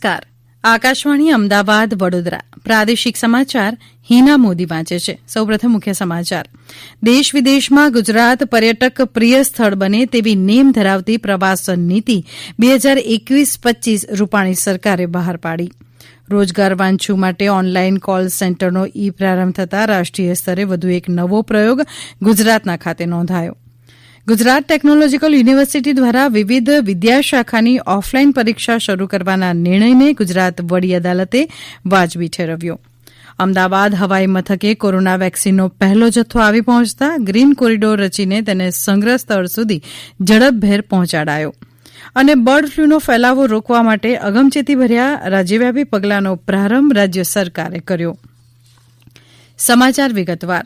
નમસ્કાર. આકાશવાણી અમદાવાદ વડોદરા પ્રાદેશિક સમાચાર હિના મોદી વાંચે છે. સૌપ્રથમ મુખ્ય સમાચાર. દેશ વિદેશમાં ગુજરાત પર્યટક પ્રિય સ્થળ બને તેવી નેમ ધરાવતી પ્રવાસન નીતિ 2021-25 રૂપાણી સરકારે બહાર પાડી. રોજગાર વાંચ્છુ માટે ઓનલાઈન કોલ સેન્ટરનો પ્રારંભ થતાં રાષ્ટ્રીય સ્તરે વધુ એક નવો પ્રયોગ ગુજરાતના ખાતે નોંધાયો. ગુજરાત ટેકનોલોજીકલ યુનિવર્સિટી દ્વારા વિવિધ વિદ્યાશાખાની ઓફલાઈન પરીક્ષા શરૂ કરવાના નિર્ણયને ગુજરાત વડી અદાલતે વાજબી ઠેરવ્યો. અમદાવાદ હવાઈ મથકે કોરોના વેક્સિનનો પહેલો જથ્થો આવી પહોંચતા ગ્રીન કોરિડોર રચીને તેને સંગ્રહ સ્થળ સુધી ઝડપભેર પહોંચાડાયો. અને બર્ડ ફ્લૂનો ફેલાવો રોકવા માટે અગમચેતીભર્યા રાજ્યવ્યાપી પગલાંનો પ્રારંભ રાજ્ય સરકારે કર્યો. સમાચાર વિગતવાર.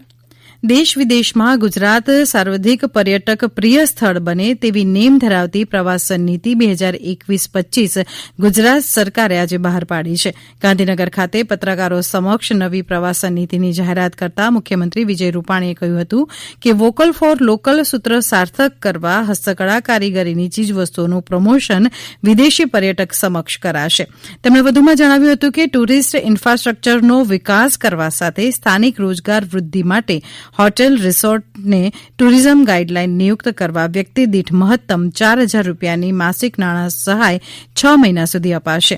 દેશ વિદેશમાં ગુજરાત સર્વાધિક પર્યટક પ્રિય સ્થળ બને તેવી નેમ ધરાવતી પ્રવાસન નીતિ 2021-25 ગુજરાત સરકારે આજે બહાર પાડી છે. ગાંધીનગર ખાતે પત્રકારો સમક્ષ નવી પ્રવાસન નીતિની જાહેરાત કરતા મુખ્યમંત્રી વિજય રૂપાણીએ કહ્યું હતું કે વોકલ ફોર લોકલ સૂત્ર સાર્થક કરવા હસ્તકળા કારીગરીની ચીજવસ્તુઓનું પ્રમોશન વિદેશી પર્યટક સમક્ષ કરાશે. તેમણે વધુમાં જણાવ્યું હતું કે ટુરિસ્ટ ઇન્ફ્રાસ્ટ્રક્ચરનો વિકાસ કરવા સાથે સ્થાનિક રોજગાર વૃદ્ધિ માટે હોટેલ રિસોર્ટને ટુરિઝમ ગાઈડલાઈન નિયુક્ત કરવા વ્યક્તિ દીઠ મહત્તમ 4,000 રૂપિયાની માસિક નાણાં સહાય 6 મહિના સુધી અપાશે.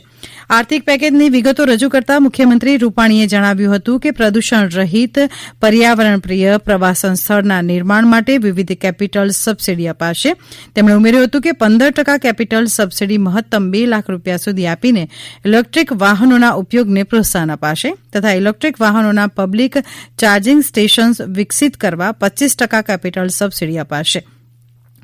આર્થિક પેકેજની વિગતો રજૂ કરતા મુખ્યમંત્રી રૂપાણીએ જણાવ્યું હતું કે પ્રદૂષણ રહિત પર્યાવરણ પ્રિય પ્રવાસન સ્થળના નિર્માણ માટે વિવિધ કેપિટલ સબસિડી અપાશે. તેમણે ઉમેર્યું હતું કે 15% કેપિટલ સબસિડી મહત્તમ 2 લાખ રૂપિયા સુધી આપીને ઇલેક્ટ્રિક વાહનોના ઉપયોગને પ્રોત્સાહન અપાશે તથા ઇલેક્ટ્રિક વાહનોના પબ્લિક ચાર્જિંગ સ્ટેશન્સ વિકસિત કરવા 25% કેપિટલ સબસિડી અપાશે.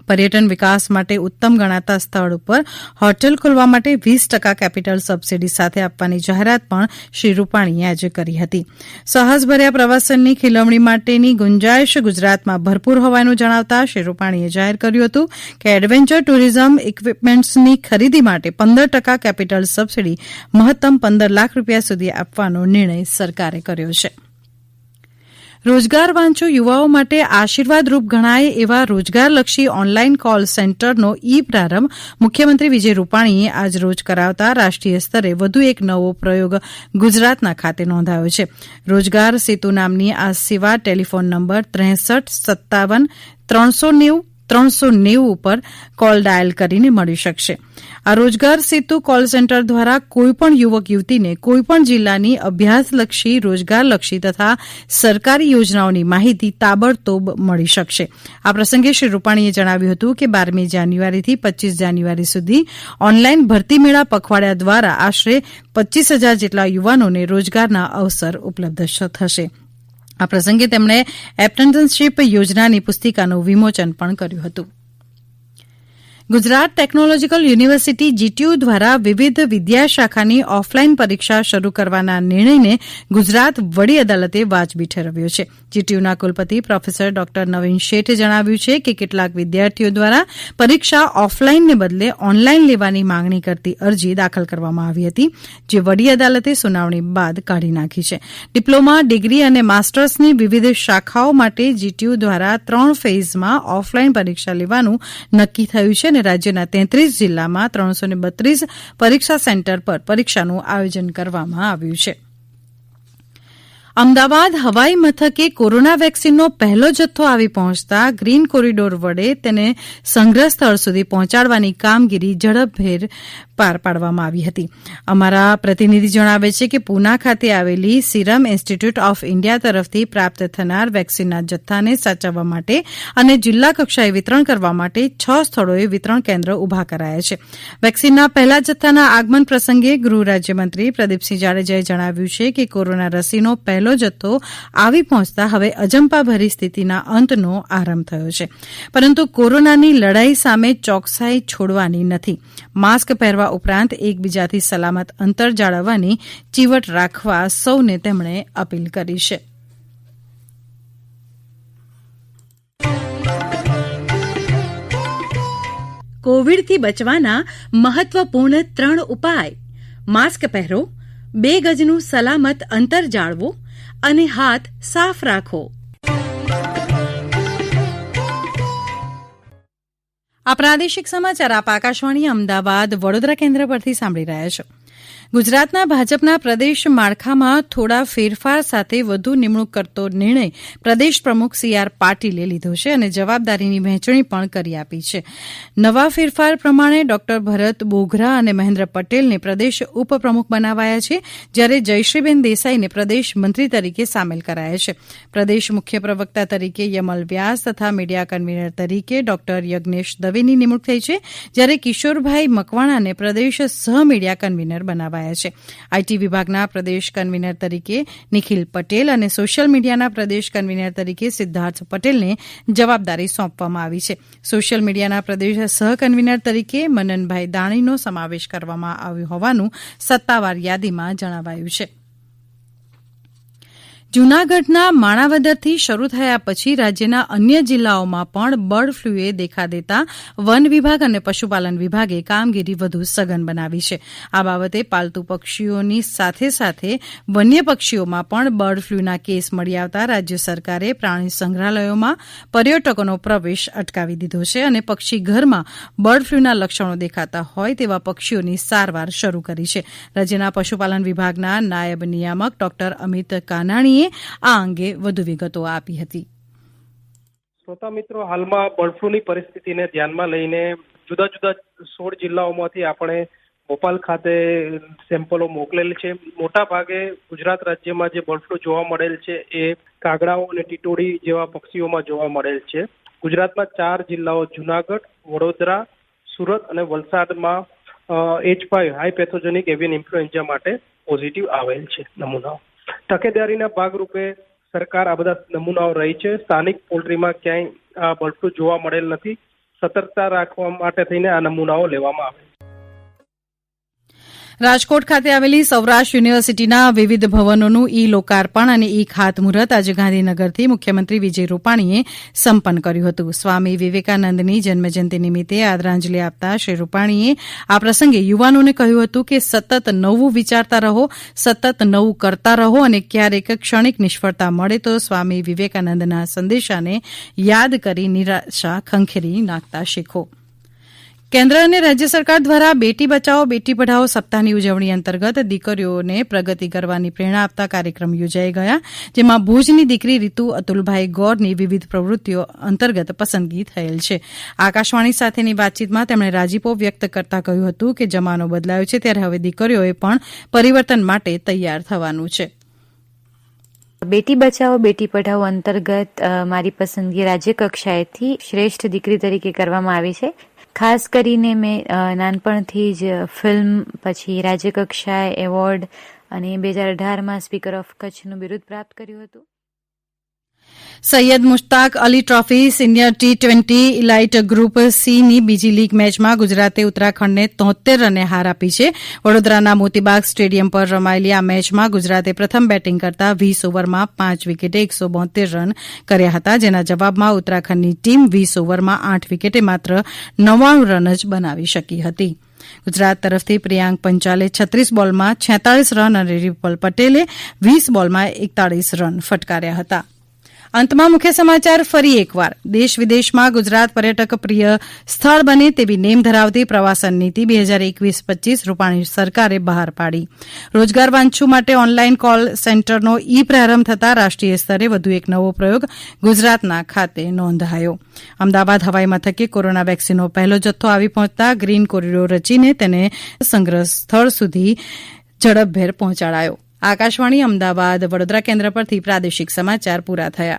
પર્યટન વિકાસ માટે ઉત્તમ ગણાતા સ્થળ ઉપર હોટેલ ખોલવા માટે 20% કેપિટલ સબસિડી સાથે આપવાની જાહેરાત પણ શ્રી રૂપાણીએ આજે કરી હતી. સાહસભર્યા પ્રવાસનની ખીલવણી માટેની ગુંજાઇશ ગુજરાતમાં ભરપૂર હોવાનું જણાવતા શ્રી રૂપાણીએ જાહેર કર્યું હતું કે એડવેન્ચર ટુરિઝમ ઇક્વિપમેન્ટ્સની ખરીદી માટે 15% કેપિટલ સબસિડી મહત્તમ 15 લાખ રૂપિયા સુધી આપવાનો નિર્ણય સરકારે કર્યો છે. રોજગાર વાંચ્છુ યુવાઓ માટે આશીર્વાદરૂપ ગણાય એવા રોજગારલક્ષી ઓનલાઈન કોલ સેન્ટરનો પ્રારંભ મુખ્યમંત્રી વિજય રૂપાણીએ આજ રોજ કરાવતા રાષ્ટ્રીય સ્તરે વધુ એક નવો પ્રયોગ ગુજરાતના ખાતે નોંધાયો છે. રોજગાર સેતુ નામની આ સેવા ટેલિફોન નંબર 63 57 390 390 ઉપર કોલ ડાયલ કરીને મળી શકશે. આ રોજગાર સેતુ કોલ સેન્ટર દ્વારા કોઈપણ યુવક યુવતીને કોઈપણ જિલ્લાની અભ્યાસલક્ષી રોજગારલક્ષી તથા સરકારી યોજનાઓની માહિતી તાબડતોબ મળી શકશે. આ પ્રસંગે શ્રી રૂપાણીએ જણાવ્યું હતું કે 12મી જાન્યુઆરીથી 25 જાન્યુઆરી સુધી ઓનલાઈન ભરતી મેળા પખવાડિયા દ્વારા આશરે 25,000 જેટલા યુવાનોને રોજગારના અવસર ઉપલબ્ધ થશે. આ પ્રસંગે તેમણે એપ્રેન્ટિસશીપ યોજનાની પુસ્તિકાનું વિમોચન પણ કર્યું હતું. ગુજરાત ટેકનોલોજીકલ યુનિવર્સિટી જીટીયુ દ્વારા વિવિધ વિદ્યાશાખાની ઓફલાઈન પરીક્ષા શરૂ કરવાના નિર્ણયને ગુજરાત વડી અદાલતે વાજબી ઠેરવ્યો છે. જીટીયુના કુલપતિ પ્રોફેસર ડોક્ટર નવીન શેઠે જણાવ્યું છે કે કેટલાક વિદ્યાર્થીઓ દ્વારા પરીક્ષા ઓફલાઈનને બદલે ઓનલાઈન લેવાની માંગણી કરતી અરજી દાખલ કરવામાં આવી હતી, જે વડી અદાલતે સુનાવણી બાદ કાઢી નાખી છે. ડિપ્લોમા, ડિગ્રી અને માસ્ટર્સની વિવિધ શાખાઓ માટે જીટીયુ દ્વારા 3 ફેઝમાં ઓફલાઈન પરીક્ષા લેવાનું નક્કી થયું છે અને રાજ્યના 33 જિલ્લામાં 332 પરીક્ષા સેન્ટર પર પરીક્ષાનું આયોજન કરવામાં આવ્યું છે. અમદાવાદ હવાઈ મથકે કોરોના વેક્સિનનો પહેલો જથ્થો આવી પહોંચતા ગ્રીન કોરિડોર વડે તેને સંગ્રહ સ્થળ સુધી પહોંચાડવાની કામગીરી ઝડપભેર પાર પાડવામાં આવી હતી. અમારા પ્રતિનિધિ જણાવે છે કે પૂના ખાતે આવેલી સિરમ ઇન્સ્ટિટ્યૂટ ઓફ ઇન્ડિયા તરફથી પ્રાપ્ત થનાર વેક્સિનના જથ્થાને સાચવવા માટે અને જિલ્લા કક્ષાએ વિતરણ કરવા માટે 6 સ્થળોએ વિતરણ કેન્દ્ર ઉભા કરાયા છે. વેક્સિનના પહેલા જથ્થાના આગમન પ્રસંગે ગૃહ રાજ્યમંત્રી પ્રદીપસિંહ જાડેજાએ જણાવ્યું છે કે કોરોના રસીનો પહેલો જથ્થો આવી પહોંચતા હવે અજંપાભરી સ્થિતિના અંતનો આરંભ થયો છે. પરંતુ કોરોનાની લડાઈ સામે ચોકસાઈ છોડવાની નથી. માસ્ક પહેરવા ઉપરાંત એકબીજાથી સલામત અંતર જાળવવાની ચીવટ રાખવા સૌને તેમણે અપીલ કરી છે. કોવિડથી બચવાના મહત્વપૂર્ણ 3 ઉપાય: માસ્ક પહેરો, 2 ગજનું સલામત અંતર જાળવો અને હાથ સાફ રાખો. આ પ્રાદેશિક સમાચાર આપ આકાશવાણી અમદાવાદ વડોદરા કેન્દ્ર પરથી સાંભળી રહ્યા છો. ગુજરાતના ભાજપના પ્રદેશ માળખામાં થોડા ફેરફાર સાથે વધુ નિમણૂક કરતો નિર્ણય પ્રદેશ પ્રમુખ સી.આર. પાટીલે લીધો છે અને જવાબદારીની વહેંચણી પણ કરી આપી છે. નવા ફેરફાર પ્રમાણે ડોક્ટર ભરત બોઘરા અને મહેન્દ્ર પટેલને પ્રદેશ ઉપપ્રમુખ બનાવાયા છે, જ્યારે જયશ્રીબેન દેસાઈને પ્રદેશ મંત્રી તરીકે સામેલ કરાયા છે. પ્રદેશ મુખ્ય પ્રવક્તા તરીકે યમલ વ્યાસ તથા મીડિયા કન્વીનર તરીકે ડોક્ટર યજ્ઞેશ દવેની નિમણૂક થઈ છે, જ્યારે કિશોરભાઈ મકવાણાને પ્રદેશ સહ મીડિયા કન્વીનર બનાવાયા છે. આઈટી વિભાગના પ્રદેશ કન્વીનર તરીકે નિખિલ પટેલ અને સોશિયલ મીડિયાના પ્રદેશ કન્વીનર તરીકે સિદ્ધાર્થ પટેલને જવાબદારી સોંપવામાં આવી છે. સોશિયલ મીડિયાના પ્રદેશ સહ કન્વીનર તરીકે મનનભાઈ દાણીનો સમાવેશ કરવામાં આવ્યો હોવાનું સત્તાવાર યાદીમાં જણાવાયું છે. જૂનાગઢના માણાવદરથી શરૂ થયા પછી રાજ્યના અન્ય જિલ્લાઓમાં પણ બર્ડ ફ્લૂએ દેખા દેતા વન વિભાગ અને પશુપાલન વિભાગે કામગીરી વધુ સઘન બનાવી છે. આ બાબતે પાલતુ પક્ષીઓની સાથે સાથે વન્ય પક્ષીઓમાં પણ બર્ડ ફ્લૂના કેસ મળી આવતા રાજ્ય સરકારે પ્રાણી સંગ્રહાલયોમાં પર્યટકોનો પ્રવેશ અટકાવી દીધો છે અને પક્ષી ઘરમાં બર્ડ ફ્લૂના લક્ષણો દેખાતા હોય તેવા પક્ષીઓની સારવાર શરૂ કરી છે. રાજ્યના પશુપાલન વિભાગના નાયબ નિયામક ડોક્ટર અમિત કાનાણીએ આ અંગે વધુ વિગતો આપી હતી. શ્રોતા મિત્રો, હાલમાં બર્ડ ફ્લૂની પરિસ્થિતિને ધ્યાનમાં લઈને જુદા જુદા 16 જિલ્લાઓમાંથી આપણે ભોપાલ ખાતે સેમ્પલો મોકલેલ છે. મોટા ભાગે ગુજરાત રાજ્યમાં જે બર્ડ ફ્લૂ જોવા મળેલ છે એ કાગડાઓ અને ટીટોડી જેવા પક્ષીઓમાં જોવા મળેલ છે. ગુજરાતમાં 4 જિલ્લાઓ જૂનાગઢ, વડોદરા, સુરત અને વલસાડમાં H5 high pathogenic avian influenza માટે પોઝિટિવ આવેલ છે નમૂનાઓ. તકેદારીના ભાગરૂપે સરકાર આ બધા નમૂનાઓ રહી છે. સ્થાનિક પોલ્ટ્રીમાં ક્યાંય આ બર્ડ ફ્લૂ જોવા મળેલ નથી. સતર્કતા રાખવા માટે થઈને આ નમૂનાઓ લેવામાં આવે છે. રાજકોટ ખાતે આવેલી સૌરાષ્ટ્ર યુનિવર્સિટીના વિવિધ ભવનોનું ઈ લોકાર્પણ અને ઈ ખાતમુહૂર્ત આજે ગાંધીનગરથી મુખ્યમંત્રી વિજય રૂપાણીએ સંપન્ન કર્યું હતું. સ્વામી વિવેકાનંદની જન્મજયંતિ નિમિત્તે આદરાંજલિ આપતા શ્રી રૂપાણીએ આ પ્રસંગે યુવાનોને કહ્યું હતું કે સતત નવું વિચારતા રહો, સતત નવું કરતા રહો અને ક્યારેક ક્ષણિક નિષ્ફળતા મળે તો સ્વામી વિવેકાનંદના સંદેશાને યાદ કરી નિરાશા ખંખેરી નાખતા શીખો. કેન્દ્ર અને રાજ્ય સરકાર દ્વારા બેટી બચાવો બેટી પઢાઓ સપ્તાહની ઉજવણી અંતર્ગત દીકરીઓને પ્રગતિ કરવાની પ્રેરણા આપતા કાર્યક્રમ યોજાઈ ગયા, જેમાં ભુજની દીકરી રીતુ અતુલભાઈ ગોરની વિવિધ પ્રવૃત્તિઓ અંતર્ગત પસંદગી થયેલ છે. આકાશવાણી સાથેની વાતચીતમાં તેમણે રાજીપો વ્યક્ત કરતા કહ્યું હતું કે જમાનો બદલાયો છે, ત્યારે હવે દીકરીઓએ પણ પરિવર્તન માટે તૈયાર થવાનું છે. બેટી બચાવો બેટી પઢાઓ અંતર્ગત મારી પસંદગી રાજ્ય કક્ષાએથી શ્રેષ્ઠ દીકરી તરીકે કરવામાં આવી છે. ખાસ કરીને મેં નાનપણથી જ ફિલ્મ, પછી રાજ્ય કક્ષાએ એવોર્ડ અને 2018માં સ્પીકર ઓફ કચ્છનું બિરુદ પ્રાપ્ત કર્યું હતું. Syed Mushtaq Ali trophy senior T20 elite group સીની બીજી લીગ મેચમાં ગુજરાતે ઉત્તરાખંડને 73 રને હાર આપી છે. વડોદરાના મોતીબાગ સ્ટેડિયમ પર રમાયેલી આ મેચમાં ગુજરાતે પ્રથમ બેટિંગ કરતા 20 ઓવરમાં 5 વિકેટે 172 રન કર્યા હતા, જેના જવાબમાં ઉત્તરાખંડની ટીમ 20 ઓવરમાં 8 વિકેટે માત્ર 99 રન જ બનાવી શકી હતી. ગુજરાત તરફથી પ્રિયાંક પંચાલે 36 બોલમાં 46 રન અને રિપલ પટેલે 20 બોલમાં 41 રન ફટકાર્યા હતા. અંતમાં મુખ્ય સમાચાર ફરી એકવાર. દેશ વિદેશમાં ગુજરાત પર્યટક પ્રિય સ્થળ બને તેવી નેમ ધરાવતી પ્રવાસન નીતિ 2021-25 રૂપાણી સરકારે બહાર પાડી. રોજગાર વાંચ્છુ માટે ઓનલાઈન કોલ સેન્ટરનો ઈ પ્રારંભ થતાં રાષ્ટ્રીય સ્તરે વધુ એક નવો પ્રયોગ ગુજરાતના ખાતે નોંધાયો. અમદાવાદ હવાઈ મથકે કોરોના વેક્સિનનો પહેલો જથ્થો આવી પહોંચતા ગ્રીન કોરિડોર રચીને તેને સંગ્રહ સ્થળ સુધી ઝડપભેર પહોંચાડાયો. આકાશવાણી અમદાવાદ વડોદરા કેન્દ્ર પરથી પ્રાદેશિક સમાચાર પૂરા થયા.